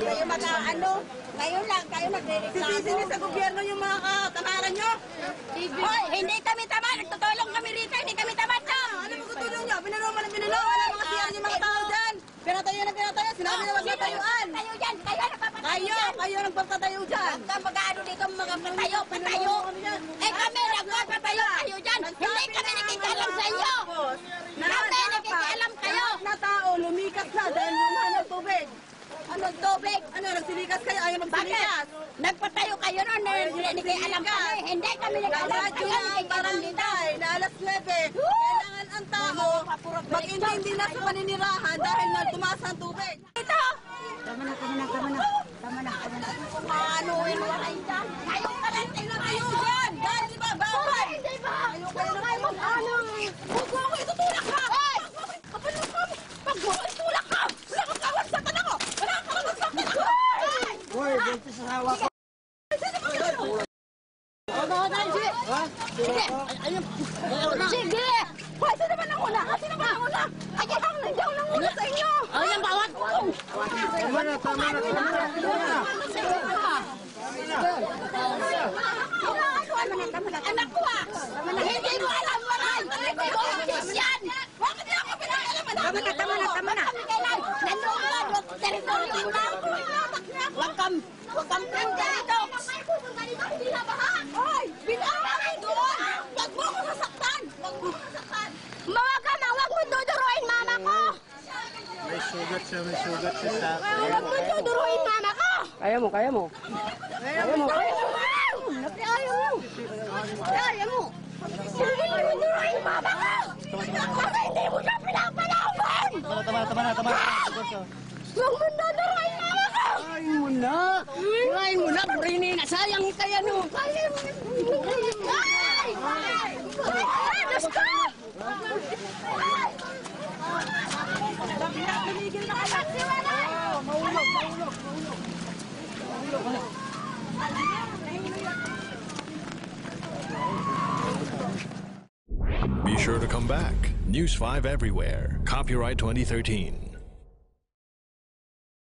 Kayo ano, ngayon lang kayo nagre-reklamo. Sisisi sa gobyerno yung mga katamaran nyo. Hoy, hindi kami tamad. Nagtutulong kami rito, hindi kami tamad na. Ano mo tutulong nyo? Pinulungan ng pinulungan. Wala mga siyang yung mga tao dyan. Pinatayo na pinatayo. Sinabi na wag na tayuan. Kayo dyan, kayo nagpapatayo dyan. Kayo nagpapatayo dyan. Huwag mag-ano dito mga patayo. Eh kami nagpapatayo kayo dyan. Hindi kami nakikialam sa inyo. Kami nakikialam kayo. Na tao, lumikas na dahil lumahan ng tubig. Anong tubig? Ano, nagsilikas kayo? Ayaw magsilikas? Nagpatayo kayo noon, hindi kayo alam kami. Hindi kami nag-alam. Kayo parang ditay, na alas 9. Kailangan ang tao mag-intindi na sa paninirahan dahil tumaas ang tubig. Ito! Tama na. Maanuin mo kayo dyan. Kayong kalantin na kayo dyan. Dahil di ba, bawal? Hindi ba? Kayo na kayo mag-ano. Huwag mo ako itutulak ka. Kapalo ka. Pag mo ako itulak ka. Wala kang kawansakan ako. Wala kang kawansakan ako. Hoy, dito sa hawa ko. Sige! Hoy, sino ba nanguna? Sino ba nanguna? Ayan ang nandiyan nanguna sa inyo! Ayan, bawat! Tama na. Anak ko ah! Hindi mo alam maray! Hindi ko alam yan! Bakit niya ako pinakalaman? Tama na! Nandun ka! Teritoryo mo lang! Huwag kang pinta dito! Hindi na baha! Hoy! Binawa kayo doon! Huwag mo ako sasaktan! Mga kama, huwag mo duduruin mama ko! May sugat siya sa akin. Huwag mo duduruin mama ko! Kaya mo. Ayaw mo! Huwag mo duduruin mama ko! Kasi hindi mo siya pinapalaban! Tama. Huwag mo duduruin mama ko! Kain mo na, Brini, nasayang kaya no. Ay! Diyos ko! Pinigil na kayo! Siwalay! Mahulog. Be sure to come back. News 5 everywhere. Copyright 2013.